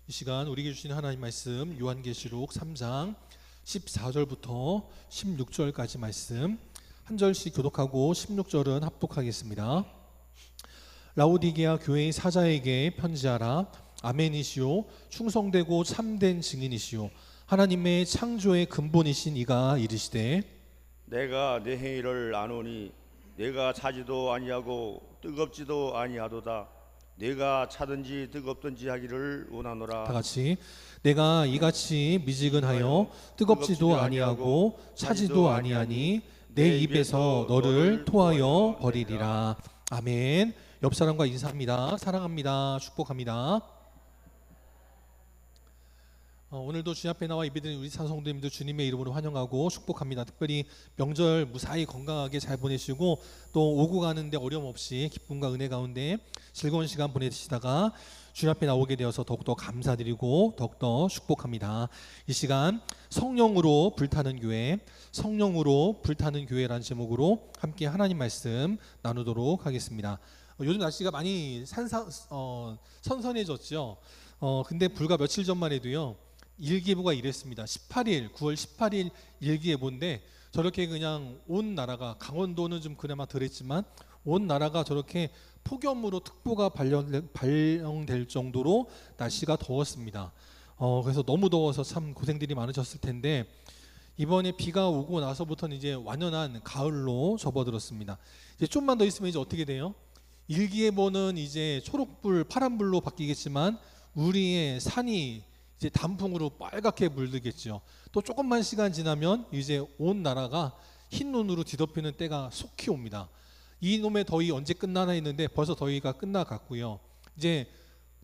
이 시간 우리에게 주신 하나님 말씀 요한계시록 3장 14절부터 16절까지 말씀 한 절씩 교독하고 16절은 합독하겠습니다. 라오디게아 교회의 사자에게 편지하라. 아멘이시오. 충성되고 참된 증인이시오. 하나님의 창조의 근본이신 이가 이르시되 내가 내 행위를 아노니 내가 차지도 아니하고 뜨겁지도 아니하도다. 내가 차든지 뜨겁든지 하기를 원하노라. 다 같이 내가 이같이 미지근하여 뜨겁지도 아니하고 차지도 아니하니 내 입에서 너를 토하여 버리리라. 아멘. 옆 사람과 인사합니다. 사랑합니다. 축복합니다. 오늘도 주님 앞에 나와 예배드리는 우리 찬송도님도 주님의 이름으로 환영하고 축복합니다. 특별히 명절 무사히 건강하게 잘 보내시고 또 오고 가는데 어려움 없이 기쁨과 은혜 가운데 즐거운 시간 보내시다가 주님 앞에 나오게 되어서 더욱더 감사드리고 더욱더 축복합니다. 이 시간 성령으로 불타는 교회, 성령으로 불타는 교회라는 제목으로 함께 하나님 말씀 나누도록 하겠습니다. 요즘 날씨가 많이 선선해졌죠. 근데 불과 며칠 전만 해도요, 일기예보가 이랬습니다. 9월 18일 일기예보인데 저렇게 그냥 온 나라가, 강원도는 좀 그나마 덜했지만 온 나라가 저렇게 폭염으로 특보가 발령될 정도로 날씨가 더웠습니다. 그래서 너무 더워서 참 고생들이 많으셨을 텐데 이번에 비가 오고 나서부터는 이제 완연한 가을로 접어들었습니다. 이제 좀만 더 있으면 이제 어떻게 돼요? 일기예보는 이제 초록불, 파란불로 바뀌겠지만 우리의 산이 이제 단풍으로 빨갛게 물들겠죠. 또 조금만 시간 지나면 이제 온 나라가 흰 눈으로 뒤덮이는 때가 속히 옵니다. 이놈의 더위 언제 끝나나 했는데 벌써 더위가 끝나갔고요. 이제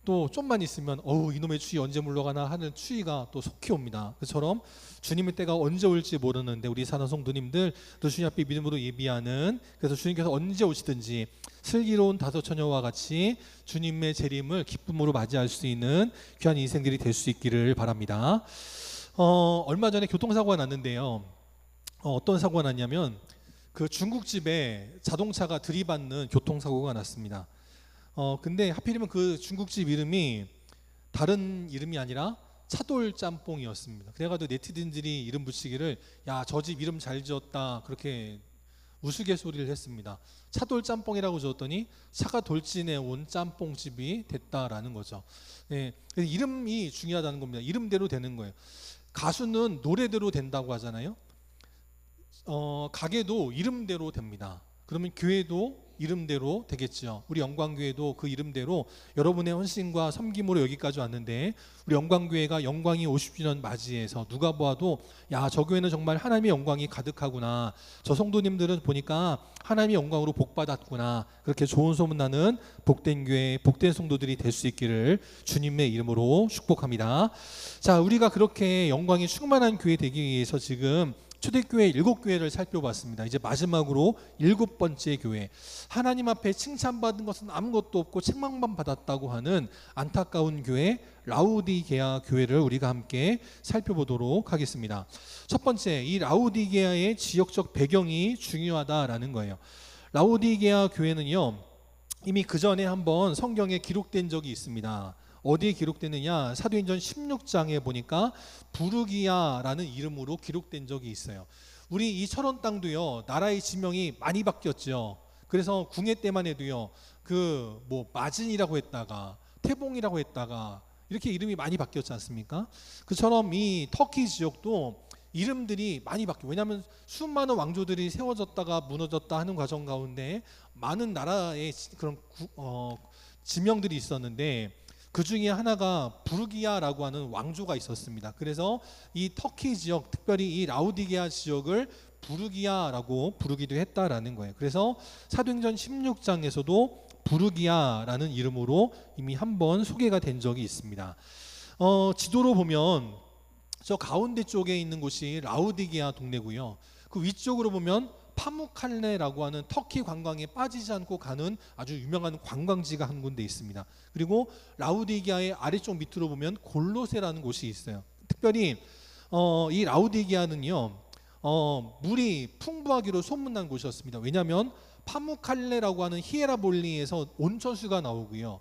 또 좀만 있으면 이놈의 추위 언제 물러가나 하는 추위가 또 속히 옵니다. 그처럼 주님의 때가 언제 올지 모르는데 우리 사는 성도님들 또 주님 앞에 믿음으로 예비하는, 그래서 주님께서 언제 오시든지 슬기로운 다섯 처녀와 같이 주님의 재림을 기쁨으로 맞이할 수 있는 귀한 인생들이 될 수 있기를 바랍니다. 얼마 전에 교통사고가 났는데요. 어떤 사고가 났냐면 그 중국집에 자동차가 들이받는 교통사고가 났습니다. 근데 하필이면 그 중국집 이름이 다른 이름이 아니라 차돌 짬뽕이었습니다. 그래가지고 네티즌들이 이름 붙이기를 야, 저 집 이름 잘 지었다 그렇게 우스갯소리를 했습니다. 차돌 짬뽕이라고 지었더니 차가 돌진해 온 짬뽕집이 됐다라는 거죠. 네, 이름이 중요하다는 겁니다. 이름대로 되는 거예요. 가수는 노래대로 된다고 하잖아요. 가게도 이름대로 됩니다. 그러면 교회도 이름대로 되겠죠. 우리 영광교회도 그 이름대로 여러분의 헌신과 섬김으로 여기까지 왔는데 우리 영광교회가 영광이 50주년 맞이해서 누가 보아도 야, 저 교회는 정말 하나님의 영광이 가득하구나, 저 성도님들은 보니까 하나님의 영광으로 복받았구나, 그렇게 좋은 소문나는 복된 교회, 복된 성도들이 될 수 있기를 주님의 이름으로 축복합니다. 자, 우리가 그렇게 영광이 충만한 교회 되기 위해서 지금 초대교회 7교회를 살펴봤습니다. 이제 마지막으로 7번째 교회, 하나님 앞에 칭찬받은 것은 아무것도 없고 책망만 받았다고 하는 안타까운 교회 라오디게아 교회를 우리가 함께 살펴보도록 하겠습니다. 첫 번째, 이 라오디게아의 지역적 배경이 중요하다라는 거예요. 라오디게아 교회는요, 이미 그 전에 한번 성경에 기록된 적이 있습니다. 어디에 기록되느냐, 사도행전 16장에 보니까 부르기아라는 이름으로 기록된 적이 있어요. 우리 이 철원 땅도요, 나라의 지명이 많이 바뀌었죠. 그래서 궁예 때만 해도요, 마진이라고 했다가 태봉이라고 했다가 이렇게 이름이 많이 바뀌었지 않습니까? 그처럼 이 터키 지역도 이름들이 많이 바뀌어요. 왜냐하면 수많은 왕조들이 세워졌다가 무너졌다 하는 과정 가운데 많은 나라의 그런 지명들이 있었는데 그 중에 하나가 부르기아라고 하는 왕조가 있었습니다. 그래서 이 터키 지역, 특별히 이 라오디게아 지역을 부르기아라고 부르기도 했다라는 거예요. 그래서 사도행전 16장에서도 부르기아라는 이름으로 이미 한번 소개가 된 적이 있습니다. 지도로 보면 저 가운데 쪽에 있는 곳이 라오디게아 동네고요. 그 위쪽으로 보면 파무칼레라고 하는 터키 관광에 빠지지 않고 가는 아주 유명한 관광지가 한 군데 있습니다. 그리고 라오디게아의 아래쪽 밑으로 보면 골로세라는 곳이 있어요. 특별히 이 라오디게아는요, 물이 풍부하기로 소문난 곳이었습니다. 왜냐하면 파무칼레라고 하는 히에라볼리에서 온천수가 나오고요,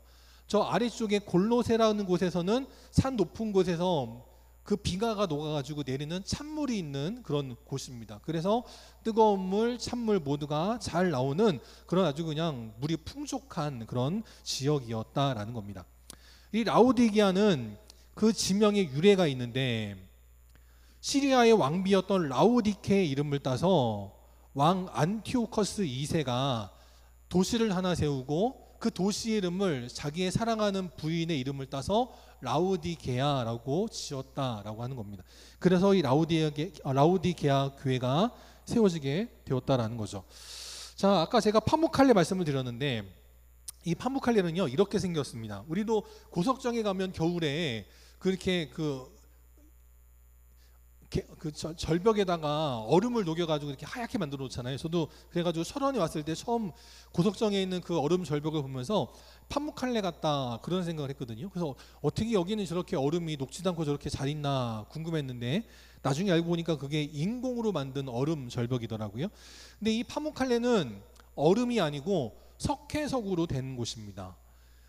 저 아래쪽에 골로새라는 곳에서는 산 높은 곳에서 그 비가가 녹아가지고 내리는 찬물이 있는 그런 곳입니다. 그래서 뜨거운 물, 찬물 모두가 잘 나오는 그런 아주 그냥 물이 풍족한 그런 지역이었다라는 겁니다. 이 라오디게아는 그 지명의 유래가 있는데 시리아의 왕비였던 라오디케의 이름을 따서 왕 안티오커스 2세가 도시를 하나 세우고 그 도시 이름을 자기의 사랑하는 부인의 이름을 따서 라오디게아라고 지었다라고 하는 겁니다. 그래서 이 라오디게아 교회가 세워지게 되었다라는 거죠. 자, 아까 제가 파묵칼레 말씀을 드렸는데 이 파묵칼레는요 이렇게 생겼습니다. 우리도 고석정에 가면 겨울에 그렇게 절벽에다가 얼음을 녹여가지고 이렇게 하얗게 만들어 놓잖아요. 저도 그래가지고 철원에 왔을 때 처음 고석정에 있는 그 얼음 절벽을 보면서 판무칼레 같다 그런 생각을 했거든요. 그래서 어떻게 여기는 저렇게 얼음이 녹지도 않고 저렇게 잘 있나 궁금했는데 나중에 알고 보니까 그게 인공으로 만든 얼음 절벽이더라고요. 근데 이 파묵칼레는 얼음이 아니고 석회석으로 된 곳입니다.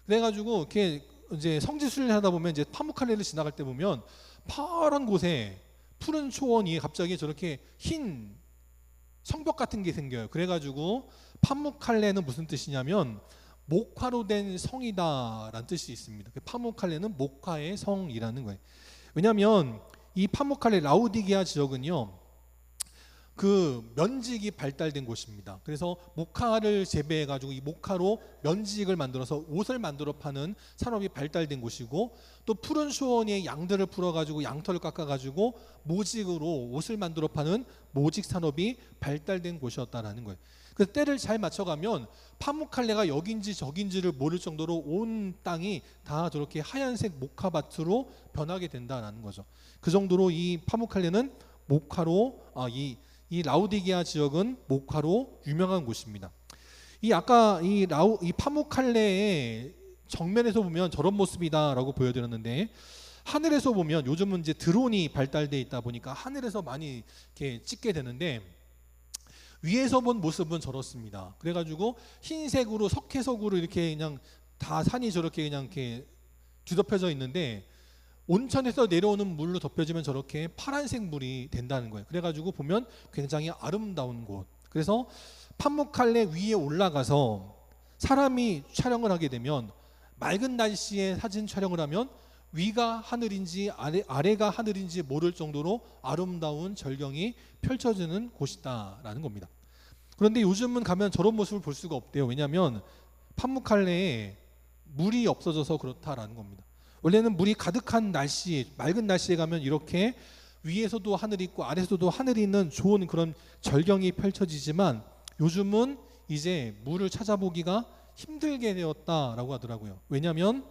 그래가지고 이렇게 이제 성지순례를 하다 보면 이제 파묵칼레를 지나갈 때 보면 파란 곳에 푸른 초원 위에 갑자기 저렇게 흰 성벽 같은 게 생겨요. 그래가지고 파묵칼레는 무슨 뜻이냐면 목화로 된 성이다라는 뜻이 있습니다. 파묵칼레는 목화의 성이라는 거예요. 왜냐하면 이 파묵칼레 라오디게아 지역은요 그 면직이 발달된 곳입니다. 그래서 목화를 재배해가지고 이 목화로 면직을 만들어서 옷을 만들어 파는 산업이 발달된 곳이고 또 푸른 수원에 양들을 풀어가지고 양털을 깎아가지고 모직으로 옷을 만들어 파는 모직 산업이 발달된 곳이었다라는 거예요. 그래서 때를 잘 맞춰가면 파묵칼레가 여긴지 저긴지를 모를 정도로 온 땅이 다 저렇게 하얀색 목화밭으로 변하게 된다라는 거죠. 그 정도로 이 파묵칼레는 목화로 이 라오디게아 지역은 목화로 유명한 곳입니다. 이 아까 이 파묵칼레의 정면에서 보면 저런 모습이다라고 보여드렸는데 하늘에서 보면 요즘은 이제 드론이 발달돼 있다 보니까 하늘에서 많이 이렇게 찍게 되는데 위에서 본 모습은 저렇습니다. 그래가지고 흰색으로 석회석으로 이렇게 그냥 다 산이 저렇게 그냥 이렇게 뒤덮여져 있는데 온천에서 내려오는 물로 덮여지면 저렇게 파란색 물이 된다는 거예요. 그래가지고 보면 굉장히 아름다운 곳. 그래서 판무칼레 위에 올라가서 사람이 촬영을 하게 되면 맑은 날씨에 사진 촬영을 하면 위가 하늘인지 아래가 하늘인지 모를 정도로 아름다운 절경이 펼쳐지는 곳이다라는 겁니다. 그런데 요즘은 가면 저런 모습을 볼 수가 없대요. 왜냐하면 판무칼레에 물이 없어져서 그렇다라는 겁니다. 원래는 물이 가득한 날씨, 맑은 날씨에 가면 이렇게 위에서도 하늘이 있고 아래에서도 하늘이 있는 좋은 그런 절경이 펼쳐지지만 요즘은 이제 물을 찾아보기가 힘들게 되었다라고 하더라고요. 왜냐하면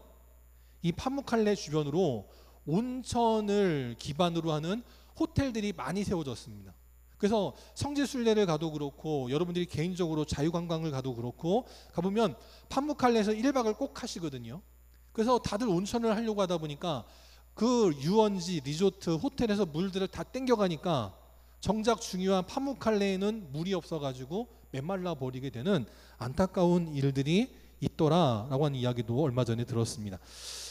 이 파묵칼레 주변으로 온천을 기반으로 하는 호텔들이 많이 세워졌습니다. 그래서 성지순례를 가도 그렇고 여러분들이 개인적으로 자유관광을 가도 그렇고 가보면 파묵칼레에서 1박을 꼭 하시거든요. 그래서 다들 온천을 하려고 하다 보니까 그 유원지, 리조트, 호텔에서 물들을 다 땡겨가니까 정작 중요한 파묵칼레에는 물이 없어가지고 메말라 버리게 되는 안타까운 일들이 있더라라고 하는 이야기도 얼마 전에 들었습니다.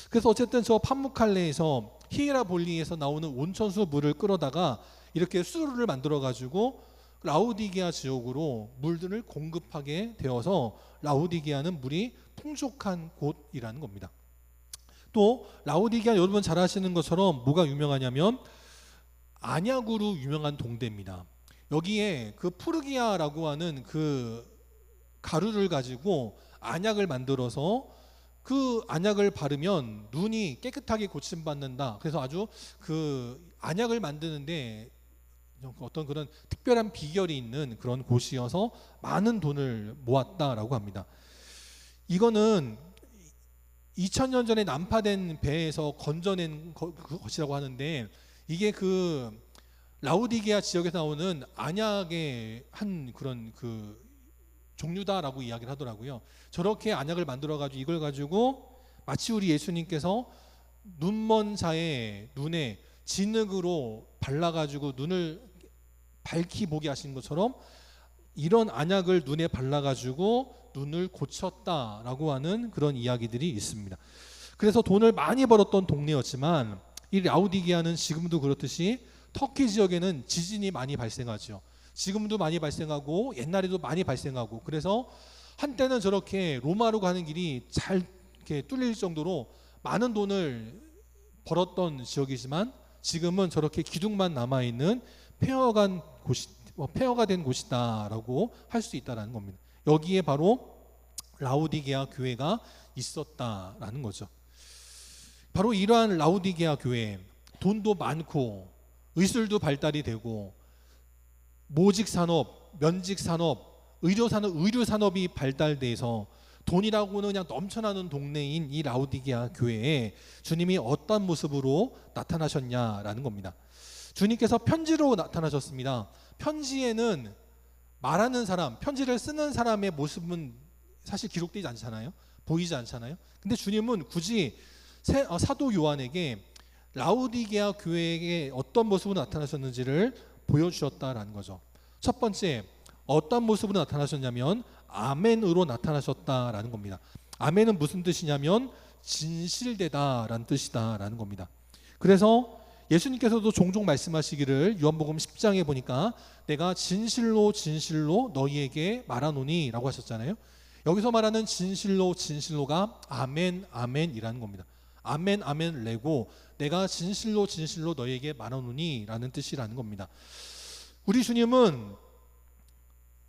그래서 어쨌든 저 파묵칼레에서 히에라볼리에서 나오는 온천수 물을 끌어다가 이렇게 수로를 만들어가지고 라오디게아 지역으로 물들을 공급하게 되어서 라오디게아는 물이 풍족한 곳이라는 겁니다. 또 라오디게아 여러분 잘 아시는 것처럼 뭐가 유명하냐면 안약으로 유명한 동대입니다. 여기에 그 푸르기아라고 하는 그 가루를 가지고 안약을 만들어서 그 안약을 바르면 눈이 깨끗하게 고침받는다. 그래서 아주 그 안약을 만드는데 어떤 그런 특별한 비결이 있는 그런 곳이어서 많은 돈을 모았다라고 합니다. 이거는 2000년 전에 난파된 배에서 건져낸 것이라고 하는데 이게 그 라오디게아 지역에서 나오는 안약의 한 그런 그 종류다라고 이야기를 하더라고요. 저렇게 안약을 만들어가지고 이걸 가지고 마치 우리 예수님께서 눈먼 자의 눈에 진흙으로 발라가지고 눈을 밝히 보게 하신 것처럼 이런 안약을 눈에 발라가지고 눈을 고쳤다라고 하는 그런 이야기들이 있습니다. 그래서 돈을 많이 벌었던 동네였지만 이 라우디게아는 지금도 그렇듯이 터키 지역에는 지진이 많이 발생하죠. 지금도 많이 발생하고 옛날에도 많이 발생하고, 그래서 한때는 저렇게 로마로 가는 길이 잘 이렇게 뚫릴 정도로 많은 돈을 벌었던 지역이지만 지금은 저렇게 기둥만 남아 있는 폐허가 된 곳이다라고 할 수 있다라는 겁니다. 여기에 바로 라우디게아 교회가 있었다라는 거죠. 바로 이러한 라우디게아 교회, 돈도 많고 의술도 발달이 되고 모직 산업, 면직 산업, 의료 산업이 발달돼서 돈이라고는 그냥 넘쳐나는 동네인 이 라우디게아 교회에 주님이 어떤 모습으로 나타나셨냐라는 겁니다. 주님께서 편지로 나타나셨습니다. 편지에는 말하는 사람, 편지를 쓰는 사람의 모습은 사실 기록되지 않잖아요. 보이지 않잖아요. 근데 주님은 굳이 사도 요한에게 라우디게아 교회에게 어떤 모습으로 나타나셨는지를 보여주셨다라는 거죠. 첫 번째, 어떤 모습으로 나타나셨냐면 아멘으로 나타나셨다라는 겁니다. 아멘은 무슨 뜻이냐면 진실되다라는 뜻이다라는 겁니다. 그래서 예수님께서도 종종 말씀하시기를 요한복음 10장에 보니까 내가 진실로 진실로 너희에게 말하노니 라고 하셨잖아요. 여기서 말하는 진실로가 아멘 아멘이라는 겁니다. 아멘 아멘 레고 내가 진실로 진실로 너희에게 말하노니 라는 뜻이라는 겁니다. 우리 주님은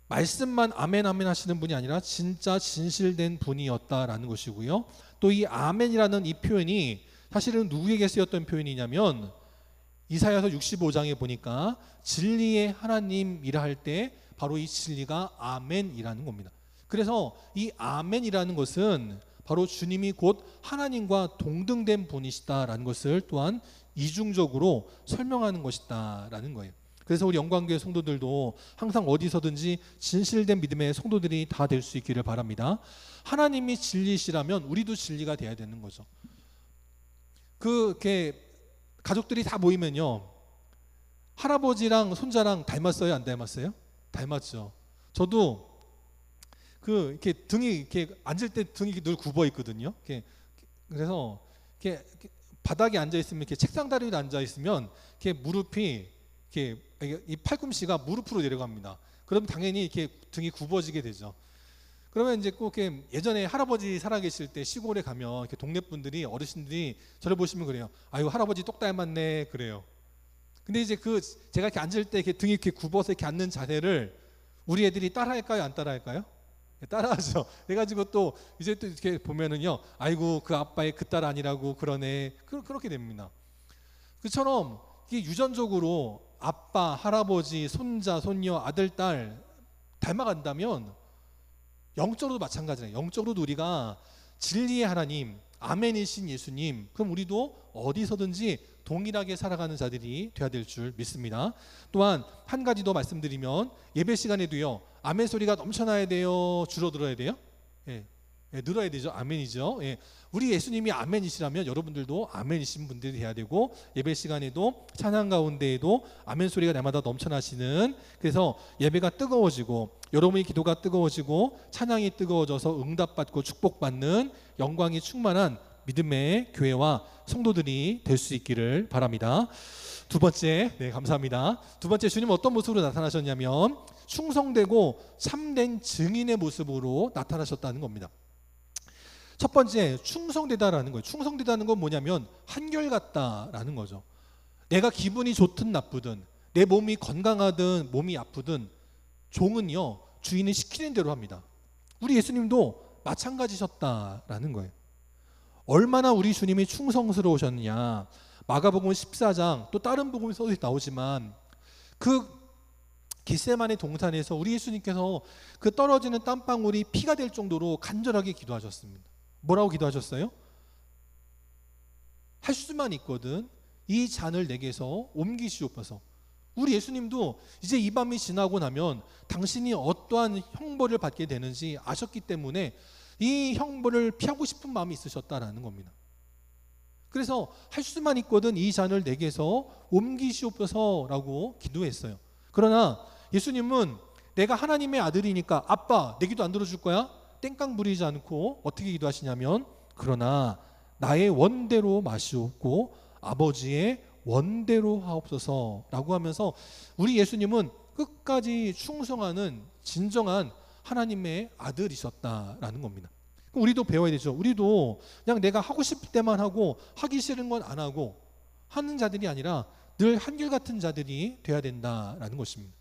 말씀만 아멘 아멘 하시는 분이 아니라 진짜 진실된 분이었다라는 것이고요. 또 이 아멘이라는 이 표현이 사실은 누구에게 쓰였던 표현이냐면 이사야서 65장에 보니까 진리의 하나님이라 할 때 바로 이 진리가 아멘이라는 겁니다. 그래서 이 아멘이라는 것은 바로 주님이 곧 하나님과 동등된 분이시다라는 것을 또한 이중적으로 설명하는 것이다라는 거예요. 그래서 우리 영광교회 성도들도 항상 어디서든지 진실된 믿음의 성도들이 다 될 수 있기를 바랍니다. 하나님이 진리시라면 우리도 진리가 돼야 되는 거죠. 그렇게 가족들이 다 모이면요, 할아버지랑 손자랑 닮았어요, 안 닮았어요? 닮았죠. 저도 이렇게 등이 이렇게 앉을 때 등이 늘 굽어 있거든요. 그래서 이렇게 바닥에 앉아 있으면, 이렇게 책상 다리에 앉아 있으면 이렇게 무릎이 이 팔꿈치가 무릎으로 내려갑니다. 그럼 당연히 이렇게 등이 굽어지게 되죠. 그러면 이제 꼭 이렇게 예전에 할아버지 살아계실 때 시골에 가면 이렇게 동네 분들이, 어르신들이 저를 보시면 그래요. 아이고 할아버지 똑 닮았네 그래요. 근데 이제 제가 이렇게 앉을 때 이렇게 등이 이렇게 굽어서 이렇게 앉는 자세를 우리 애들이 따라할까요, 안 따라할까요? 따라하죠. 그래가지고 또 이제 또 이렇게 보면은요, 아이고 그 아빠의 그 딸 아니라고 그러네. 그렇게 됩니다. 그처럼 이게 유전적으로 아빠, 할아버지, 손자, 손녀, 아들, 딸 닮아간다면 영적으로도 마찬가지예요. 영적으로도 우리가 진리의 하나님, 아멘이신 예수님, 그럼 우리도 어디서든지 동일하게 살아가는 자들이 되어야 될 줄 믿습니다. 또한 한 가지 더 말씀드리면, 예배 시간에도요, 아멘 소리가 넘쳐나야 돼요, 줄어들어야 돼요? 늘어야 되죠. 아멘이죠. 우리 예수님이 아멘이시라면 여러분들도 아멘이신 분들이 돼야 되고, 예배 시간에도 찬양 가운데에도 아멘 소리가 날마다 넘쳐나시는, 그래서 예배가 뜨거워지고 여러분의 기도가 뜨거워지고 찬양이 뜨거워져서 응답받고 축복받는 영광이 충만한 믿음의 교회와 성도들이 될 수 있기를 바랍니다. 두 번째, 감사합니다. 두 번째, 주님 어떤 모습으로 나타나셨냐면 충성되고 참된 증인의 모습으로 나타나셨다는 겁니다. 첫 번째, 충성되다라는 거예요. 충성되다는 건 뭐냐면 한결같다라는 거죠. 내가 기분이 좋든 나쁘든, 내 몸이 건강하든 몸이 아프든 종은요, 주인이 시키는 대로 합니다. 우리 예수님도 마찬가지셨다라는 거예요. 얼마나 우리 주님이 충성스러우셨느냐. 마가복음 14장, 또 다른 복음에서도 나오지만 그 겟세마네 동산에서 우리 예수님께서 그 떨어지는 땀방울이 피가 될 정도로 간절하게 기도하셨습니다. 뭐라고 기도하셨어요? 할 수만 있거든 이 잔을 내게서 옮기시옵소서. 우리 예수님도 이제 이 밤이 지나고 나면 당신이 어떠한 형벌을 받게 되는지 아셨기 때문에 이 형벌을 피하고 싶은 마음이 있으셨다라는 겁니다. 그래서 할 수만 있거든 이 잔을 내게서 옮기시옵소서라고 기도했어요. 그러나 예수님은 내가 하나님의 아들이니까 아빠 내 기도 안 들어줄 거야? 땡깡 부리지 않고 어떻게 기도하시냐면 그러나 나의 원대로 마시옵고 아버지의 원대로 하옵소서라고 하면서 우리 예수님은 끝까지 충성하는 진정한 하나님의 아들이셨다라는 겁니다. 그럼 우리도 배워야 되죠. 우리도 그냥 내가 하고 싶을 때만 하고 하기 싫은 건 안 하고 하는 자들이 아니라 늘 한결같은 자들이 돼야 된다라는 것입니다.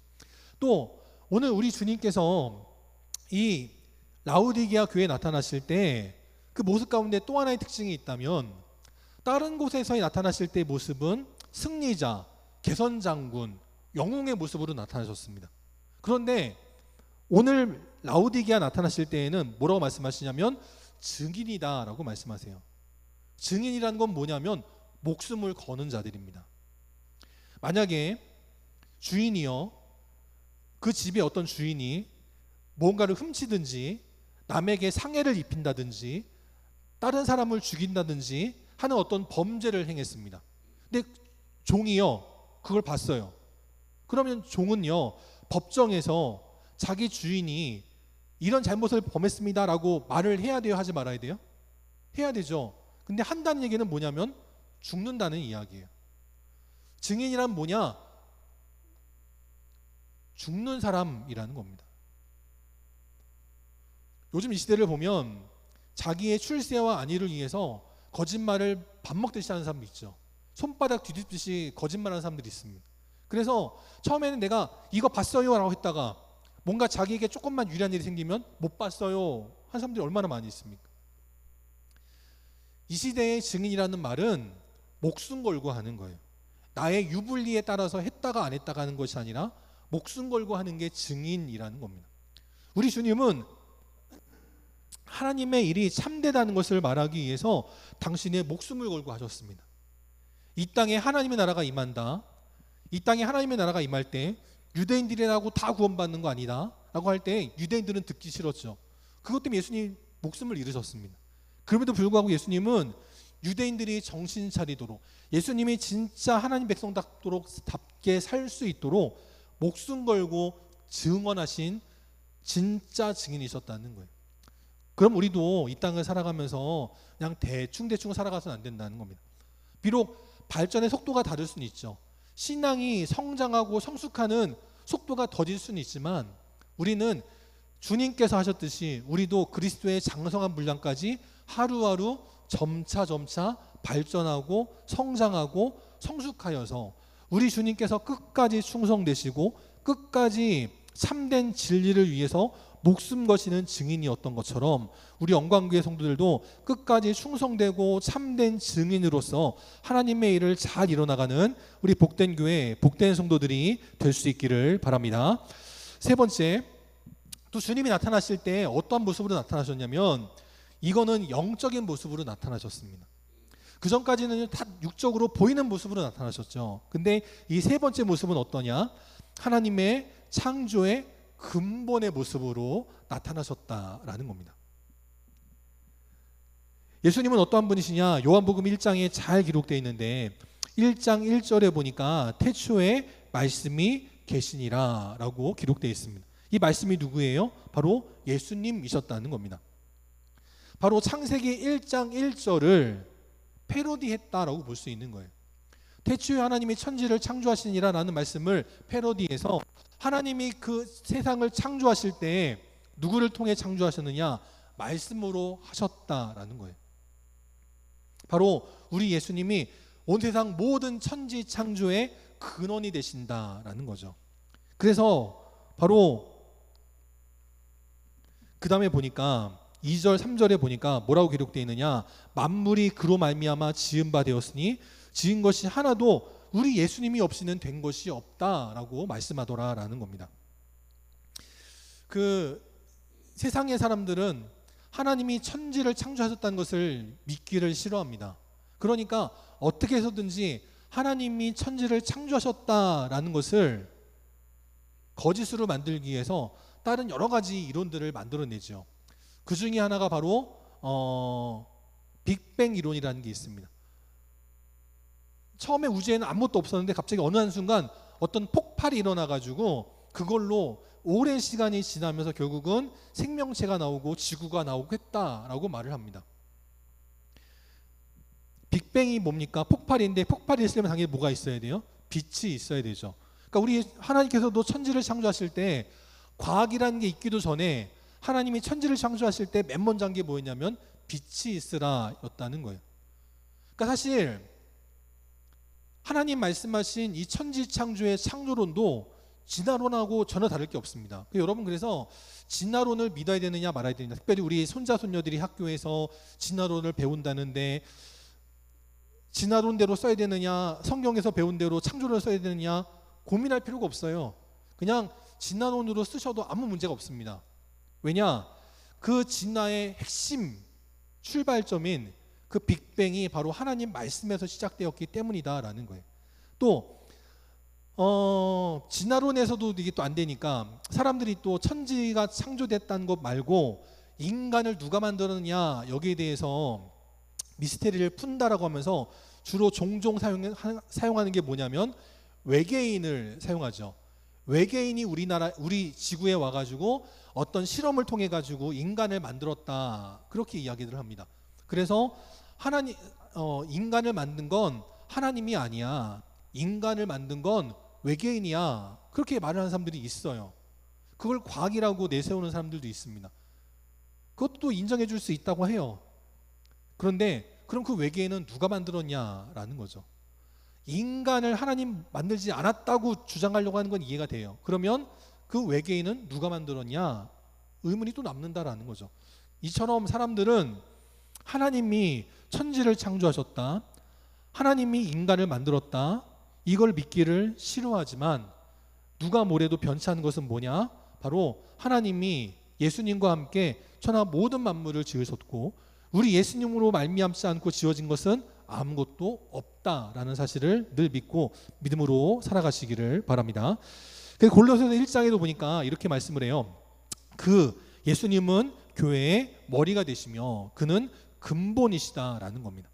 또 오늘 우리 주님께서 이 라우디게아 교회에 나타나실 때 그 모습 가운데 또 하나의 특징이 있다면 다른 곳에서 나타나실 때의 모습은 승리자, 개선장군, 영웅의 모습으로 나타나셨습니다. 그런데 오늘 라우디게아 나타나실 때에는 뭐라고 말씀하시냐면 증인이다라고 말씀하세요. 증인이라는 건 뭐냐면 목숨을 거는 자들입니다. 만약에 주인이요, 그 집에 어떤 주인이 뭔가를 훔치든지 남에게 상해를 입힌다든지 다른 사람을 죽인다든지 하는 어떤 범죄를 행했습니다. 근데 종이요 그걸 봤어요. 그러면 종은요 법정에서 자기 주인이 이런 잘못을 범했습니다라고 말을 해야 돼요, 하지 말아야 돼요? 해야 되죠. 근데 한다는 얘기는 뭐냐면 죽는다는 이야기예요. 증인이란 뭐냐? 죽는 사람이라는 겁니다. 요즘 이 시대를 보면 자기의 출세와 안위를 위해서 거짓말을 밥 먹듯이 하는 사람도 있죠. 손바닥 뒤집듯이 거짓말하는 사람들이 있습니다. 그래서 처음에는 내가 이거 봤어요 라고 했다가 뭔가 자기에게 조금만 유리한 일이 생기면 못 봤어요 한 사람들이 얼마나 많이 있습니까? 이 시대의 증인이라는 말은 목숨 걸고 하는 거예요. 나의 유불리에 따라서 했다가 안 했다가 하는 것이 아니라 목숨 걸고 하는 게 증인이라는 겁니다. 우리 주님은 하나님의 일이 참되다는 것을 말하기 위해서 당신의 목숨을 걸고 하셨습니다. 이 땅에 하나님의 나라가 임한다. 이 땅에 하나님의 나라가 임할 때 유대인들이라고 다 구원받는 거 아니다 라고 할 때 유대인들은 듣기 싫었죠. 그것 때문에 예수님 목숨을 잃으셨습니다. 그럼에도 불구하고 예수님은 유대인들이 정신 차리도록 예수님이 진짜 하나님 백성답게 살 수 있도록 목숨 걸고 증언하신 진짜 증인이셨다는 거예요. 그럼 우리도 이 땅을 살아가면서 그냥 대충 살아가서는 안 된다는 겁니다. 비록 발전의 속도가 다를 수는 있죠. 신앙이 성장하고 성숙하는 속도가 더딜 수는 있지만 우리는 주님께서 하셨듯이 우리도 그리스도의 장성한 분량까지 하루하루 점차 발전하고 성장하고 성숙하여서 우리 주님께서 끝까지 충성되시고 끝까지 참된 진리를 위해서 목숨 거시는 증인이었던 것처럼 우리 영광교회 성도들도 끝까지 충성되고 참된 증인으로서 하나님의 일을 잘 이뤄나가는 우리 복된 교회, 복된 성도들이 될 수 있기를 바랍니다. 세 번째, 또 주님이 나타나실 때 어떤 모습으로 나타나셨냐면 이거는 영적인 모습으로 나타나셨습니다. 그 전까지는 다 육적으로 보이는 모습으로 나타나셨죠. 근데 이 세 번째 모습은 어떠냐? 하나님의 창조의 근본의 모습으로 나타나셨다라는 겁니다. 예수님은 어떠한 분이시냐? 요한복음 1장에 잘 기록되어 있는데 1장 1절에 보니까 태초에 말씀이 계시니라 라고 기록되어 있습니다. 이 말씀이 누구예요? 바로 예수님이셨다는 겁니다. 바로 창세기 1장 1절을 패러디했다라고 볼 수 있는 거예요. 태초에 하나님이 천지를 창조하시니라 라는 말씀을 패러디해서 하나님이 그 세상을 창조하실 때 누구를 통해 창조하셨느냐? 말씀으로 하셨다라는 거예요. 바로 우리 예수님이 온 세상 모든 천지 창조의 근원이 되신다라는 거죠. 그래서 바로 그 다음에 보니까 2절 3절에 보니까 뭐라고 기록되어 있느냐? 만물이 그로 말미암아 지은 바 되었으니 지은 것이 하나도 우리 예수님이 없이는 된 것이 없다라고 말씀하더라라는 겁니다. 그 세상의 사람들은 하나님이 천지를 창조하셨다는 것을 믿기를 싫어합니다. 그러니까 어떻게 해서든지 하나님이 천지를 창조하셨다라는 것을 거짓으로 만들기 위해서 다른 여러 가지 이론들을 만들어내죠. 그 중에 하나가 바로 빅뱅 이론이라는 게 있습니다. 처음에 우주에는 아무것도 없었는데 갑자기 어느 한순간 어떤 폭발이 일어나가지고 그걸로 오랜 시간이 지나면서 결국은 생명체가 나오고 지구가 나오고 했다라고 말을 합니다. 빅뱅이 뭡니까? 폭발인데 폭발이 있으려면 당연히 뭐가 있어야 돼요? 빛이 있어야 되죠. 그러니까 우리 하나님께서도 천지를 창조하실 때 과학이라는 게 있기도 전에 하나님이 천지를 창조하실 때 맨 먼저 한 게 뭐였냐면 빛이 있으라 였다는 거예요. 그러니까 사실 하나님 말씀하신 이 천지 창조의 창조론도 진화론하고 전혀 다를 게 없습니다. 여러분, 그래서 진화론을 믿어야 되느냐 말아야 되느냐, 특별히 우리 손자 손녀들이 학교에서 진화론을 배운다는데 진화론대로 써야 되느냐, 성경에서 배운 대로 창조론을 써야 되느냐 고민할 필요가 없어요. 그냥 진화론으로 쓰셔도 아무 문제가 없습니다. 왜냐? 그 진화의 핵심 출발점인 그 빅뱅이 바로 하나님 말씀에서 시작되었기 때문이다라는 거예요. 또 진화론에서도 이게 또 안 되니까 사람들이 또 천지가 창조됐다는 것 말고 인간을 누가 만들었느냐 여기에 대해서 미스테리를 푼다라고 하면서 주로 종종 사용하는 게 뭐냐면 외계인을 사용하죠. 외계인이 우리 지구에 와가지고 어떤 실험을 통해 가지고 인간을 만들었다, 그렇게 이야기를 합니다. 그래서 인간을 만든 건 하나님이 아니야, 인간을 만든 건 외계인이야, 그렇게 말을 하는 사람들이 있어요. 그걸 과학이라고 내세우는 사람들도 있습니다. 그것도 인정해 줄 수 있다고 해요. 그런데 그럼 그 외계인은 누가 만들었냐라는 거죠. 인간을 하나님 만들지 않았다고 주장하려고 하는 건 이해가 돼요. 그러면 그 외계인은 누가 만들었냐? 의문이 또 남는다라는 거죠. 이처럼 사람들은 하나님이 천지를 창조하셨다, 하나님이 인간을 만들었다, 이걸 믿기를 싫어하지만 누가 뭐래도 변치 않은 것은 뭐냐? 바로 하나님이 예수님과 함께 천하 모든 만물을 지으셨고 우리 예수님으로 말미암지 않고 지어진 것은 아무것도 없다라는 사실을 늘 믿고 믿음으로 살아가시기를 바랍니다. 골로새서 1장에도 보니까 이렇게 말씀을 해요. 그 예수님은 교회의 머리가 되시며 그는 근본이시다라는 겁니다.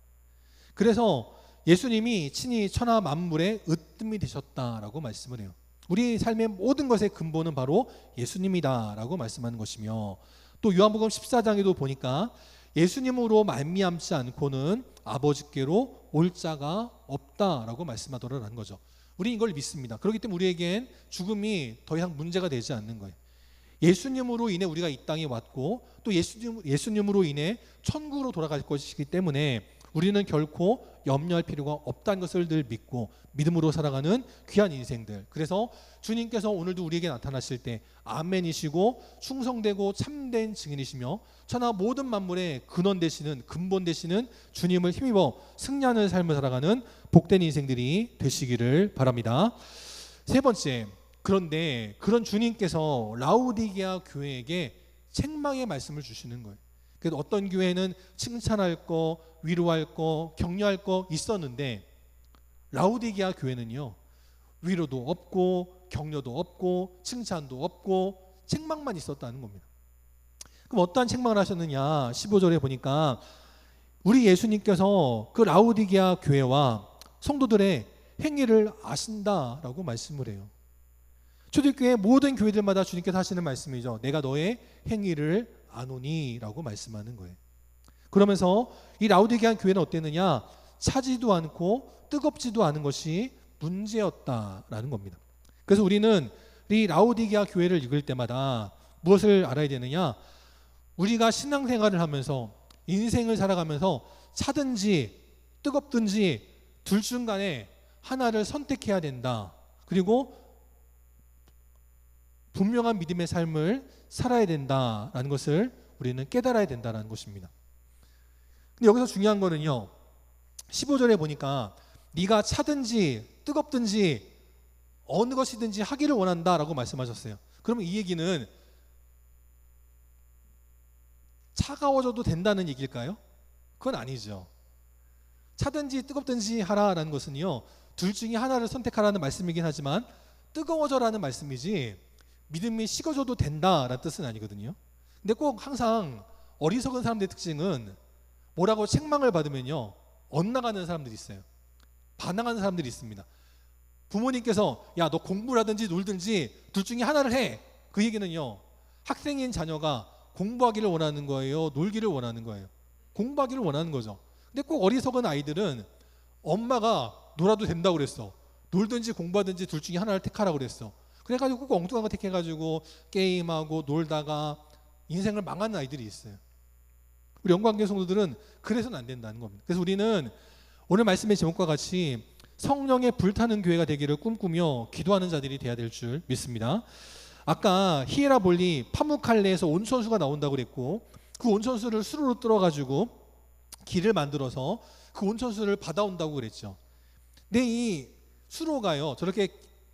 그래서 예수님이 친히 천하 만물의 으뜸이 되셨다라고 말씀을 해요. 우리 삶의 모든 것의 근본은 바로 예수님이다라고 말씀하는 것이며, 또 요한복음 14장에도 보니까 예수님으로 말미암지 않고는 아버지께로 올 자가 없다라고 말씀하더라는 거죠. 우리 이걸 믿습니다. 그렇기 때문에 우리에겐 죽음이 더 이상 문제가 되지 않는 거예요. 예수님으로 인해 우리가 이 땅에 왔고 또 예수님으로 인해 천국으로 돌아갈 것이기 때문에 우리는 결코 염려할 필요가 없다는 것을 늘 믿고 믿음으로 살아가는 귀한 인생들. 그래서 주님께서 오늘도 우리에게 나타나실 때 아멘이시고 충성되고 참된 증인이시며 천하 모든 만물의 근원 되시는, 근본 되시는 주님을 힘입어 승리하는 삶을 살아가는 복된 인생들이 되시기를 바랍니다. 세 번째, 그런데 그런 주님께서 라오디게아 교회에게 책망의 말씀을 주시는 거예요. 그래서 어떤 교회는 칭찬할 거, 위로할 거, 격려할 거 있었는데 라오디게아 교회는요, 위로도 없고 격려도 없고 칭찬도 없고 책망만 있었다는 겁니다. 그럼 어떠한 책망을 하셨느냐? 15절에 보니까 우리 예수님께서 그 라오디게아 교회와 성도들의 행위를 아신다라고 말씀을 해요. 초대교회 모든 교회들마다 주님께서 하시는 말씀이죠. 내가 너의 행위를 아노니 라고 말씀하는 거예요. 그러면서 이 라오디게아 교회는 어땠느냐? 차지도 않고 뜨겁지도 않은 것이 문제였다라는 겁니다. 그래서 우리는 이 라오디게아 교회를 읽을 때마다 무엇을 알아야 되느냐? 우리가 신앙생활을 하면서 인생을 살아가면서 차든지 뜨겁든지 둘 중간에 하나를 선택해야 된다. 그리고 분명한 믿음의 삶을 살아야 된다라는 것을 우리는 깨달아야 된다는 것입니다. 근데 여기서 중요한 거는요, 15절에 보니까 네가 차든지 뜨겁든지 어느 것이든지 하기를 원한다라고 말씀하셨어요. 그러면 이 얘기는 차가워져도 된다는 얘기일까요? 그건 아니죠. 차든지 뜨겁든지 하라라는 것은요, 둘 중에 하나를 선택하라는 말씀이긴 하지만 뜨거워져라는 말씀이지 믿음이 식어져도 된다라는 뜻은 아니거든요. 근데 꼭 항상 어리석은 사람들의 특징은 뭐라고 책망을 받으면요, 엇나가는 사람들이 있어요. 반항하는 사람들이 있습니다. 부모님께서 야, 너 공부를 하든지 놀든지 둘 중에 하나를 해. 그 얘기는요, 학생인 자녀가 공부하기를 원하는 거예요, 놀기를 원하는 거예요? 공부하기를 원하는 거죠. 근데 꼭 어리석은 아이들은 엄마가 놀아도 된다고 그랬어. 놀든지 공부하든지 둘 중에 하나를 택하라고 그랬어. 그래가지고 꼭 엉뚱한 거 택해가지고 게임하고 놀다가 인생을 망하는 아이들이 있어요. 우리 영광교회 성도들은 그래서는 안 된다는 겁니다. 그래서 우리는 오늘 말씀의 제목과 같이 성령의 불타는 교회가 되기를 꿈꾸며 기도하는 자들이 되어야 될 줄 믿습니다. 아까 히에라볼리 파묵칼레에서 온천수가 나온다고 그랬고, 그 온천수를 수로로 뚫어가지고 길을 만들어서 그 온천수를 받아온다고 그랬죠. 근데 이 수로가요, 저렇게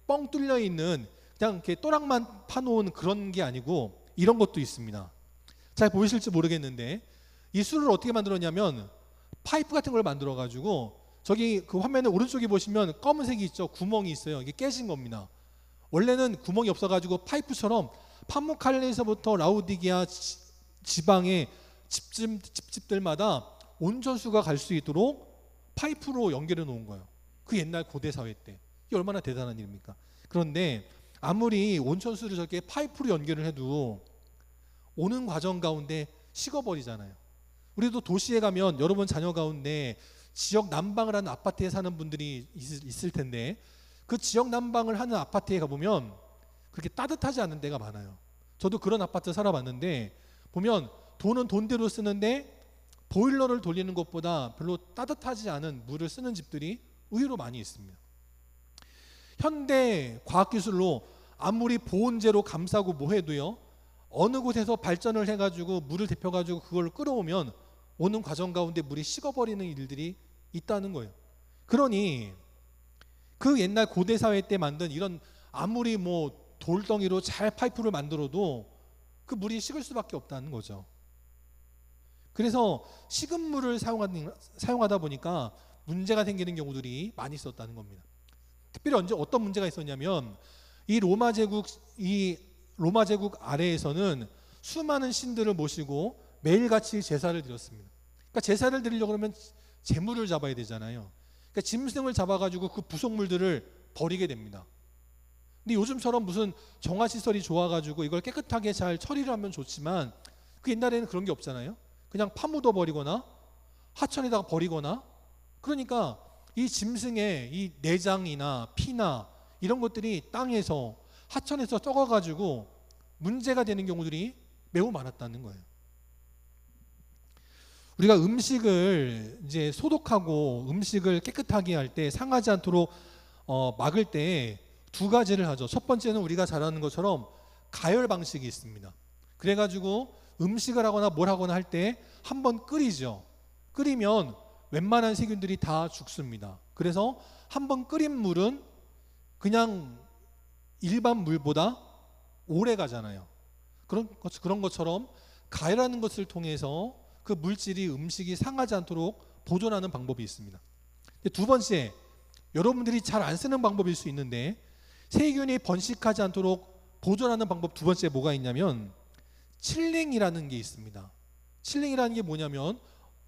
뻥 뚫려 있는 그냥 이렇게 또랑만 파놓은 그런 게 아니고 이런 것도 있습니다. 잘 보이실지 모르겠는데 이 수로를 어떻게 만들었냐면 파이프 같은 걸 만들어 가지고, 저기 그 화면에 오른쪽에 보시면 검은색이 있죠. 구멍이 있어요. 이게 깨진 겁니다. 원래는 구멍이 없어 가지고 파이프처럼 파묵칼레에서부터 라우디게아 지방의 집집들마다 온천수가 갈 수 있도록 파이프로 연결해 놓은 거예요. 그 옛날 고대 사회 때. 이게 얼마나 대단한 일입니까? 그런데 아무리 온천수를 저렇게 파이프로 연결을 해도 오는 과정 가운데 식어버리잖아요. 우리도 도시에 가면 여러분 자녀 가운데 지역 난방을 하는 아파트에 사는 분들이 있을 텐데, 그 지역 난방을 하는 아파트에 가보면 그렇게 따뜻하지 않은 데가 많아요. 저도 그런 아파트 살아봤는데 보면 돈은 돈대로 쓰는데 보일러를 돌리는 것보다 별로 따뜻하지 않은 물을 쓰는 집들이 의외로 많이 있습니다. 현대 과학기술로 아무리 보온재로 감싸고 뭐 해도요, 어느 곳에서 발전을 해가지고 물을 데펴가지고 그걸 끌어오면 오는 과정 가운데 물이 식어버리는 일들이 있다는 거예요. 그러니 그 옛날 고대 사회 때 만든 이런 아무리 뭐 돌덩이로 잘 파이프를 만들어도 그 물이 식을 수밖에 없다는 거죠. 그래서 식은 물을 사용하다 보니까 문제가 생기는 경우들이 많이 있었다는 겁니다. 특별히 언제 어떤 문제가 있었냐면 이 로마 제국 아래에서는 수많은 신들을 모시고 매일같이 제사를 드렸습니다. 그러니까 제사를 드리려고 그러면 제물을 잡아야 되잖아요. 그러니까 짐승을 잡아가지고 그 부속물들을 버리게 됩니다. 근데 요즘처럼 무슨 정화시설이 좋아가지고 이걸 깨끗하게 잘 처리를 하면 좋지만 그 옛날에는 그런 게 없잖아요. 그냥 파묻어 버리거나 하천에다가 버리거나, 그러니까 이 짐승의 이 내장이나 피나 이런 것들이 땅에서 하천에서 썩어가지고 문제가 되는 경우들이 매우 많았다는 거예요. 우리가 음식을 이제 소독하고 음식을 깨끗하게 할 때 상하지 않도록 막을 때 두 가지를 하죠. 첫 번째는 우리가 잘 아는 것처럼 가열 방식이 있습니다. 그래가지고 음식을 하거나 뭘 하거나 할 때 한번 끓이죠. 끓이면 웬만한 세균들이 다 죽습니다. 그래서 한번 끓인 물은 그냥 일반 물보다 오래 가잖아요. 그런 것처럼 가열하는 것을 통해서 그 물질이 음식이 상하지 않도록 보존하는 방법이 있습니다. 두 번째, 여러분들이 잘 안 쓰는 방법일 수 있는데 세균이 번식하지 않도록 보존하는 방법 두 번째 뭐가 있냐면 칠링이라는 게 있습니다. 칠링이라는 게 뭐냐면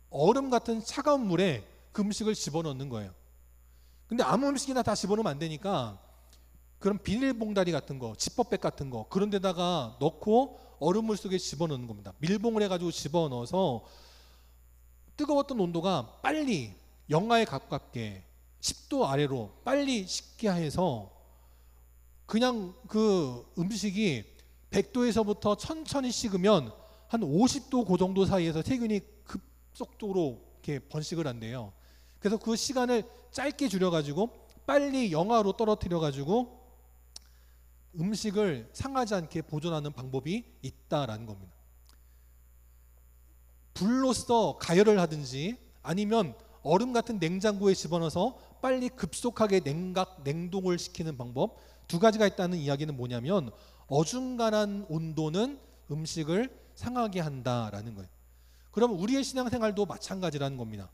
얼음 같은 차가운 물에 그 음식을 집어넣는 거예요. 근데 아무 음식이나 다 집어넣으면 안 되니까 그런 비닐봉다리 같은 거, 지퍼백 같은 거 그런 데다가 넣고 얼음물 속에 집어넣는 겁니다. 밀봉을 해가지고 집어넣어서 뜨거웠던 온도가 빨리 영하에 가깝게 10도 아래로 빨리 식게 해서 그냥 그 음식이 100도에서부터 천천히 식으면 한 50도 그 정도 사이에서 세균이 급속도로 이렇게 번식을 한대요. 그래서 그 시간을 짧게 줄여가지고 빨리 영하로 떨어뜨려가지고 음식을 상하지 않게 보존하는 방법이 있다라는 겁니다. 불로써 가열을 하든지 아니면 얼음 같은 냉장고에 집어넣어서 빨리 급속하게 냉동을 시키는 방법 두 가지가 있다는 이야기는 뭐냐면 어중간한 온도는 음식을 상하게 한다라는 거예요. 그럼 우리의 신앙생활도 마찬가지라는 겁니다.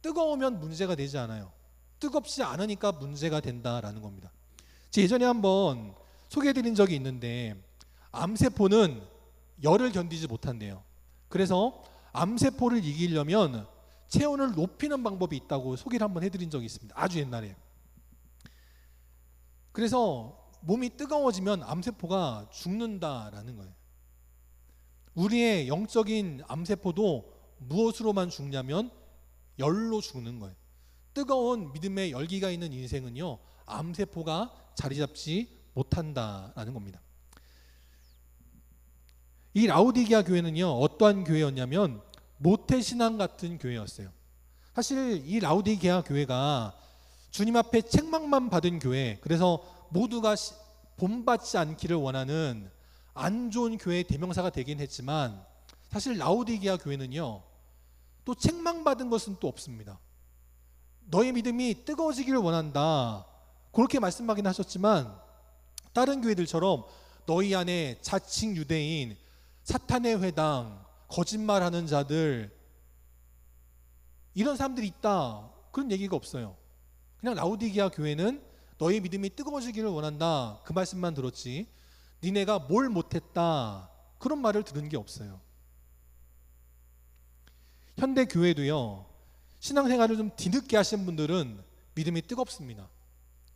뜨거우면 문제가 되지 않아요. 뜨겁지 않으니까 문제가 된다라는 겁니다. 제가 예전에 한번 소개해드린 적이 있는데 암세포는 열을 견디지 못한대요. 그래서 암세포를 이기려면 체온을 높이는 방법이 있다고 소개를 한번 해드린 적이 있습니다. 아주 옛날에. 그래서 몸이 뜨거워지면 암세포가 죽는다라는 거예요. 우리의 영적인 암세포도 무엇으로만 죽냐면 열로 죽는 거예요. 뜨거운 믿음의 열기가 있는 인생은요, 암세포가 자리 잡지 못한다라는 겁니다. 이 라오디게아 교회는요, 어떠한 교회였냐면 모태신앙 같은 교회였어요. 사실 이 라오디게아 교회가 주님 앞에 책망만 받은 교회, 그래서 모두가 본받지 않기를 원하는 안 좋은 교회의 대명사가 되긴 했지만, 사실 라오디게아 교회는요, 또 책망받은 것은 또 없습니다. 너의 믿음이 뜨거워지기를 원한다, 그렇게 말씀하긴 하셨지만, 다른 교회들처럼 너희 안에 자칭 유대인, 사탄의 회당, 거짓말하는 자들, 이런 사람들이 있다, 그런 얘기가 없어요. 그냥 라오디게아 교회는 너희 믿음이 뜨거워지기를 원한다, 그 말씀만 들었지 니네가 뭘 못했다, 그런 말을 들은 게 없어요. 현대 교회도요, 신앙생활을 좀 뒤늦게 하신 분들은 믿음이 뜨겁습니다.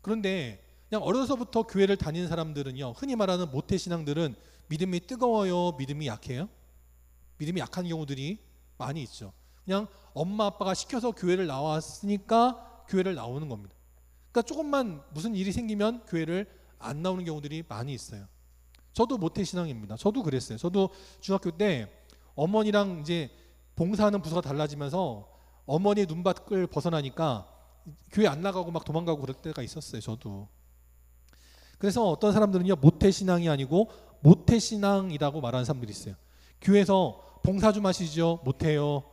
그런데 그냥 어려서부터 교회를 다니는 사람들은요, 흔히 말하는 모태신앙들은 믿음이 뜨거워요, 믿음이 약해요? 믿음이 약한 경우들이 많이 있죠. 그냥 엄마 아빠가 시켜서 교회를 나왔으니까 교회를 나오는 겁니다. 그러니까 조금만 무슨 일이 생기면 교회를 안 나오는 경우들이 많이 있어요. 저도 모태신앙입니다. 저도 그랬어요. 저도 중학교 때 어머니랑 이제 봉사하는 부서가 달라지면서 어머니의 눈밭을 벗어나니까 교회 안 나가고 막 도망가고 그럴 때가 있었어요. 저도. 그래서 어떤 사람들은요, 모태신앙이 아니고 모태신앙이라고 말하는 사람들이 있어요. 교회에서 봉사 좀 하시죠? 못해요.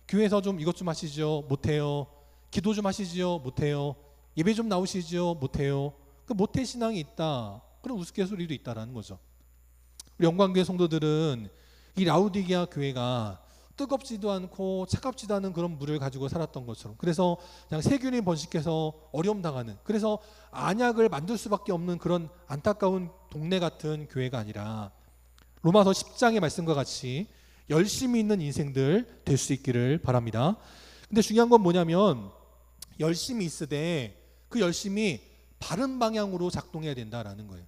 교회에서 좀 이것 좀 하시죠? 못해요. 기도 좀 하시죠? 못해요. 예배 좀 나오시죠? 못해요. 그 모태신앙이 있다, 그런 우스갯소리도 있다라는 거죠. 우리 영광교회 성도들은 이 라오디게아 교회가 뜨겁지도 않고 차갑지도 않은 그런 물을 가지고 살았던 것처럼, 그래서 그냥 세균이 번식해서 어려움 당하는, 그래서 안약을 만들 수밖에 없는 그런 안타까운 동네 같은 교회가 아니라 로마서 10장의 말씀과 같이 열심히 있는 인생들 될 수 있기를 바랍니다. 근데 중요한 건 뭐냐면 열심히 있으되 그 열심이 바른 방향으로 작동해야 된다라는 거예요.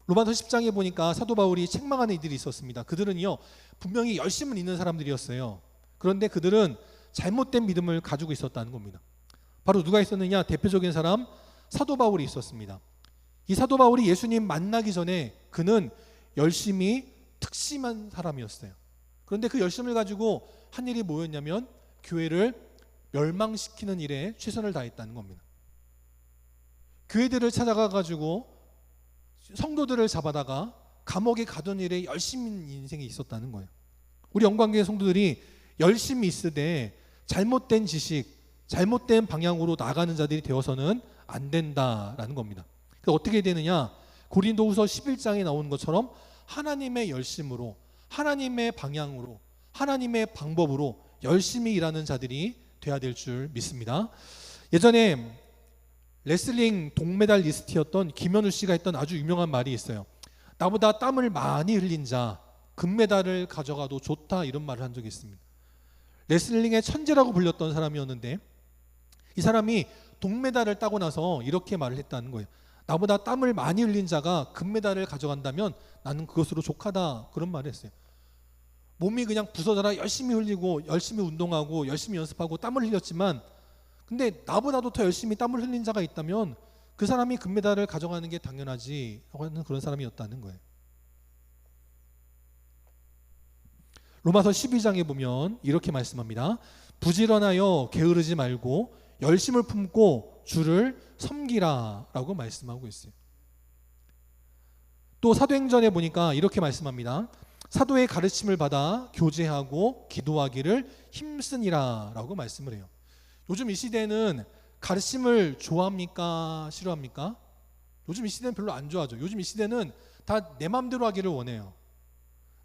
로마서 10장에 보니까 사도 바울이 책망하는 이들이 있었습니다. 그들은요, 분명히 열심을 있는 사람들이었어요. 그런데 그들은 잘못된 믿음을 가지고 있었다는 겁니다. 바로 누가 있었느냐? 대표적인 사람 사도 바울이 있었습니다. 이 사도 바울이 예수님 만나기 전에 그는 열심히 특심한 사람이었어요. 그런데 그 열심을 가지고 한 일이 뭐였냐면 교회를 멸망시키는 일에 최선을 다했다는 겁니다. 교회들을 찾아가 가지고 성도들을 잡아다가 감옥에 가둔 일에 열심인 인생이 있었다는 거예요. 우리 영광교회 성도들이 열심히 있으되 잘못된 지식, 잘못된 방향으로 나가는 자들이 되어서는 안 된다라는 겁니다. 그래서 어떻게 되느냐? 고린도후서 11장에 나오는 것처럼 하나님의 열심으로, 하나님의 방향으로, 하나님의 방법으로 열심히 일하는 자들이 돼야 될 줄 믿습니다. 예전에 레슬링 동메달리스트였던 김현우 씨가 했던 아주 유명한 말이 있어요. 나보다 땀을 많이 흘린 자 금메달을 가져가도 좋다, 이런 말을 한 적이 있습니다. 레슬링의 천재라고 불렸던 사람이었는데 이 사람이 동메달을 따고 나서 이렇게 말을 했다는 거예요. 나보다 땀을 많이 흘린 자가 금메달을 가져간다면 나는 그것으로 족하다, 그런 말을 했어요. 몸이 그냥 부서져라 열심히 흘리고 열심히 운동하고 열심히 연습하고 땀을 흘렸지만, 근데 나보다도 더 열심히 땀을 흘린 자가 있다면 그 사람이 금메달을 가져가는 게 당연하지 하는 그런 사람이었다는 거예요. 로마서 12장에 보면 이렇게 말씀합니다. 부지런하여 게으르지 말고 열심을 품고 주를 섬기라 라고 말씀하고 있어요. 또 사도행전에 보니까 이렇게 말씀합니다. 사도의 가르침을 받아 교제하고 기도하기를 힘쓰니라 라고 말씀을 해요. 요즘 이 시대는 가르침을 좋아합니까? 싫어합니까? 요즘 이 시대는 별로 안 좋아하죠. 요즘 이 시대는 다 내 맘대로 하기를 원해요.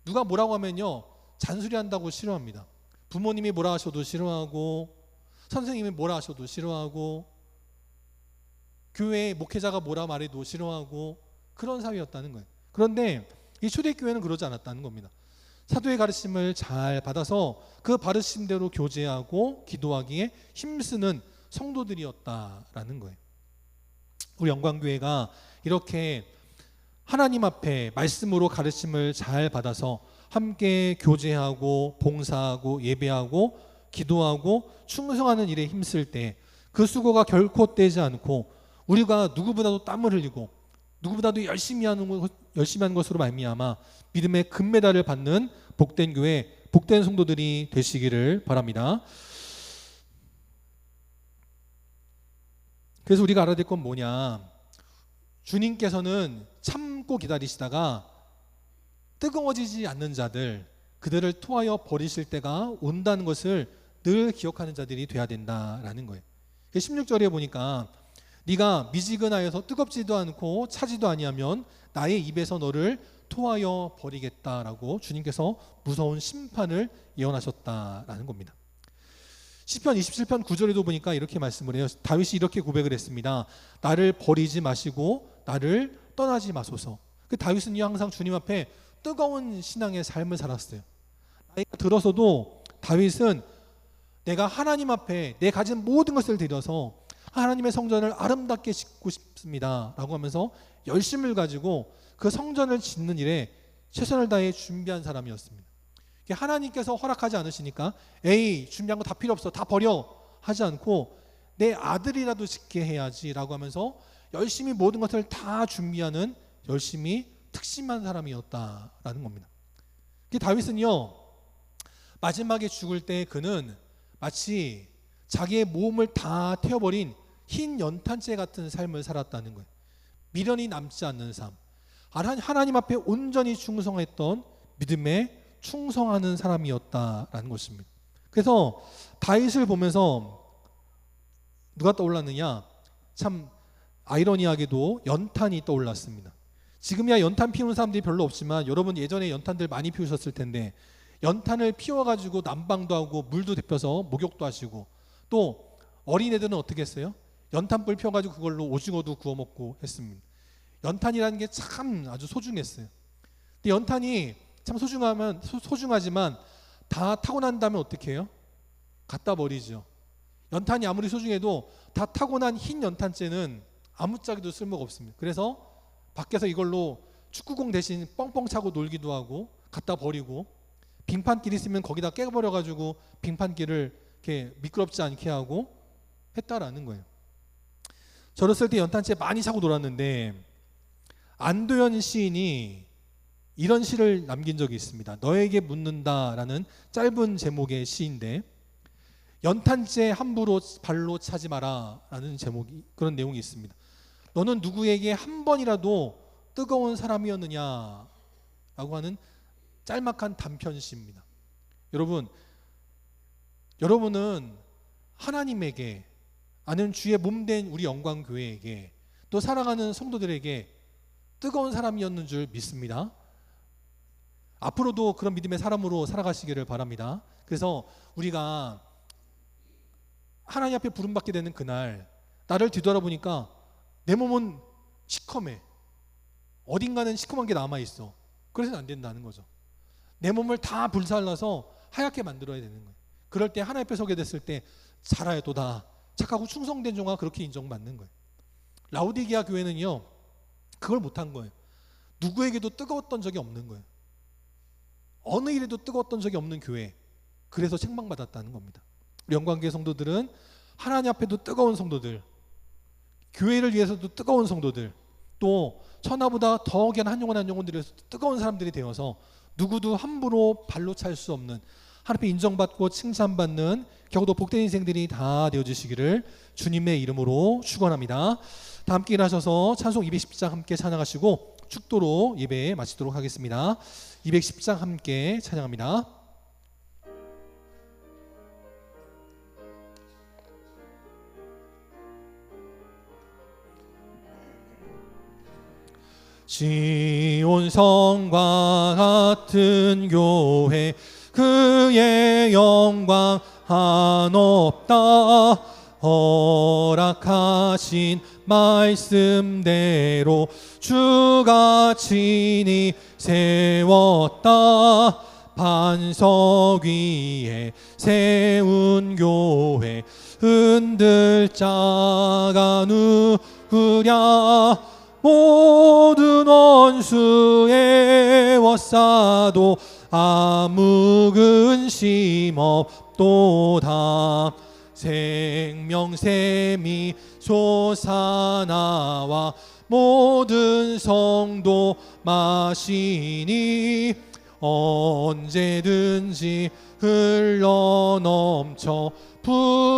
누가 뭐라고 하면요, 잔소리한다고 싫어합니다. 부모님이 뭐라 하셔도 싫어하고, 선생님이 뭐라 하셔도 싫어하고, 교회 목회자가 뭐라 말해도 싫어하고, 그런 사회였다는 거예요. 그런데 이 초대교회는 그러지 않았다는 겁니다. 사도의 가르침을 잘 받아서 그 가르침대로 교제하고 기도하기에 힘쓰는 성도들이었다라는 거예요. 우리 영광교회가 이렇게 하나님 앞에 말씀으로 가르침을 잘 받아서 함께 교제하고 봉사하고 예배하고 기도하고 충성하는 일에 힘쓸 때 그 수고가 결코 떼지 않고 우리가 누구보다도 땀을 흘리고 누구보다도 열심히 하는 것으로 말미암아 믿음의 금메달을 받는 복된 교회, 복된 성도들이 되시기를 바랍니다. 그래서 우리가 알아야 될 건 뭐냐? 주님께서는 참고 기다리시다가 뜨거워지지 않는 자들, 그들을 토하여 버리실 때가 온다는 것을 늘 기억하는 자들이 돼야 된다라는 거예요. 16절에 보니까 네가 미지근하여서 뜨겁지도 않고 차지도 아니하면 나의 입에서 너를 토하여 버리겠다라고 주님께서 무서운 심판을 예언하셨다라는 겁니다. 시편 27편 9절에도 보니까 이렇게 말씀을 해요. 다윗이 이렇게 고백을 했습니다. 나를 버리지 마시고 나를 떠나지 마소서. 다윗은요 항상 주님 앞에 뜨거운 신앙의 삶을 살았어요. 나이가 들어서도 다윗은 내가 하나님 앞에 내 가진 모든 것을 들여서 하나님의 성전을 아름답게 짓고 싶습니다 라고 하면서 열심을 가지고 그 성전을 짓는 일에 최선을 다해 준비한 사람이었습니다. 하나님께서 허락하지 않으시니까 에이 준비한 거 다 필요 없어 다 버려 하지 않고 내 아들이라도 짓게 해야지 라고 하면서 열심히 모든 것을 다 준비하는 열심히 특심한 사람이었다라는 겁니다. 다윗은요 마지막에 죽을 때 그는 마치 자기의 몸을 다 태워버린 흰 연탄재 같은 삶을 살았다는 거예요. 미련이 남지 않는 삶, 하나님 앞에 온전히 충성했던 믿음에 충성하는 사람이었다라는 것입니다. 그래서 다윗을 보면서 누가 떠올랐느냐? 참 아이러니하게도 연탄이 떠올랐습니다. 지금이야 연탄 피우는 사람들이 별로 없지만 여러분 예전에 연탄들 많이 피우셨을 텐데 연탄을 피워가지고 난방도 하고 물도 데펴서 목욕도 하시고 또 어린애들은 어떻게 했어요? 연탄불 펴가지고 그걸로 오징어도 구워 먹고 했습니다. 연탄이라는 게 참 아주 소중했어요. 근데 연탄이 참 소중하지만 다 타고 난 다음에 어떻게 해요? 갖다 버리죠. 연탄이 아무리 소중해도 다 타고 난 흰 연탄재는 아무짝에도 쓸모가 없습니다. 그래서 밖에서 이걸로 축구공 대신 뻥뻥 차고 놀기도 하고 갖다 버리고 빙판길 있으면 거기다 깨버려가지고 빙판길을 이렇게 미끄럽지 않게 하고 했다라는 거예요. 저랬을 때 연탄재 많이 차고 놀았는데 안도현 시인이 이런 시를 남긴 적이 있습니다. 너에게 묻는다라는 짧은 제목의 시인데 연탄재 함부로 발로 차지 마라라는 제목이 그런 내용이 있습니다. 너는 누구에게 한 번이라도 뜨거운 사람이었느냐라고 하는 짤막한 단편시입니다. 여러분은 하나님에게 아니면 주의 몸된 우리 영광교회에게 또 사랑하는 성도들에게 뜨거운 사람이었는 줄 믿습니다. 앞으로도 그런 믿음의 사람으로 살아가시기를 바랍니다. 그래서 우리가 하나님 앞에 부름받게 되는 그날 나를 뒤돌아보니까 내 몸은 시커매. 어딘가는 시커먼 게 남아있어. 그래서는 안 된다는 거죠. 내 몸을 다 불살라서 하얗게 만들어야 되는 거예요. 그럴 때 하나님 앞에 서게 됐을 때 잘하였도다. 착하고 충성된 종아 그렇게 인정받는 거예요. 라오디게아 교회는요 그걸 못한 거예요. 누구에게도 뜨거웠던 적이 없는 거예요. 어느 일에도 뜨거웠던 적이 없는 교회. 그래서 책망받았다는 겁니다. 우리 영광교회 성도들은 하나님 앞에도 뜨거운 성도들, 교회를 위해서도 뜨거운 성도들, 또 천하보다 더 귀한 한 영혼들을 위해서 뜨거운 사람들이 되어서 누구도 함부로 발로 찰 수 없는 하나님 앞에 인정받고 칭찬받는 겨우도 복된 인생들이 다 되어주시기를 주님의 이름으로 축원합니다. 다 함께 일하셔서 찬송 210장 함께 찬양하시고 축도로 예배 마치도록 하겠습니다. 210장 함께 찬양합니다. 시온 성과 같은 교회 그의 영광 한없다. 허락하신 말씀대로 주가 친히 세웠다. 반석 위에 세운 교회 흔들 자가 그랴 모든 원수의 워싸도 아무 근심 없도다. 생명샘이 솟아나와 모든 성도 마시니 언제든지 흘러넘쳐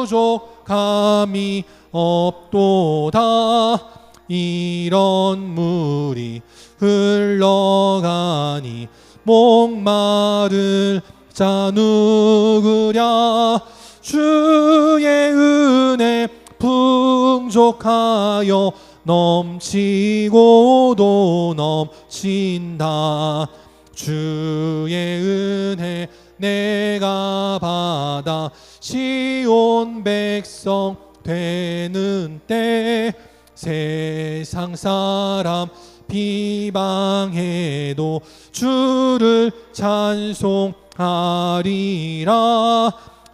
부족함이 없도다. 이런 물이 흘러가니 목마를 자 누구랴. 주의 은혜 풍족하여 넘치고도 넘친다. 주의 은혜 내가 받아 시온 백성 되는 때 세상 사람 비방해도 주를 찬송하리라.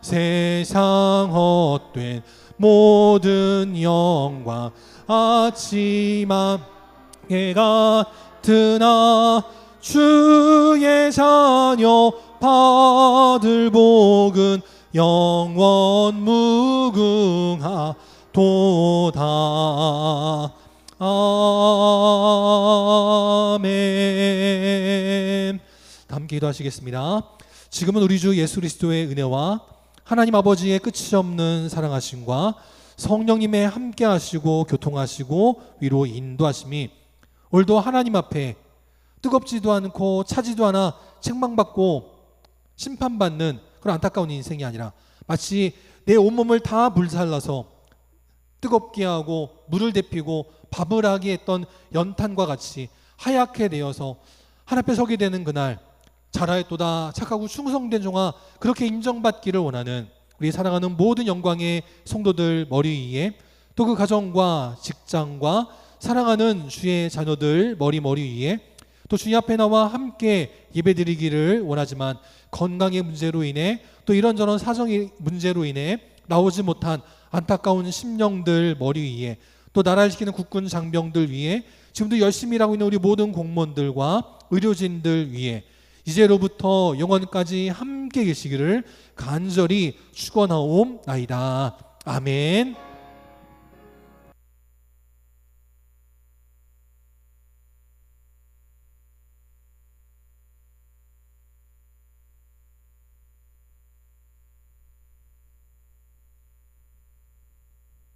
세상 헛된 모든 영광 아침 함께 같으나 주의 자녀 받을 복은 영원 무궁하도다. 아멘. 함께 기도하시겠습니다. 지금은 우리 주 예수 그리스도의 은혜와 하나님 아버지의 끝이 없는 사랑하심과 성령님의 함께 하시고 교통하시고 위로 인도하심이 오늘도 하나님 앞에 뜨겁지도 않고 차지도 않아 책망받고 심판받는 그런 안타까운 인생이 아니라 마치 내 온몸을 다 불살라서 뜨겁게 하고 물을 데피고 밥을 하게 했던 연탄과 같이 하얗게 되어서 하나님 앞에 서게 되는 그날 잘하였도다 착하고 충성된 종아 그렇게 인정받기를 원하는 우리 사랑하는 모든 영광의 성도들 머리 위에 또 그 가정과 직장과 사랑하는 주의 자녀들 머리 위에 또 주님 앞에 나와 함께 예배드리기를 원하지만 건강의 문제로 인해 또 이런저런 사정의 문제로 인해 나오지 못한 안타까운 심령들 머리 위에 또 나라를 지키는 국군 장병들 위에 지금도 열심히 일하고 있는 우리 모든 공무원들과 의료진들 위에 이제로부터 영원까지 함께 계시기를 간절히 축원하옵나이다. 아멘.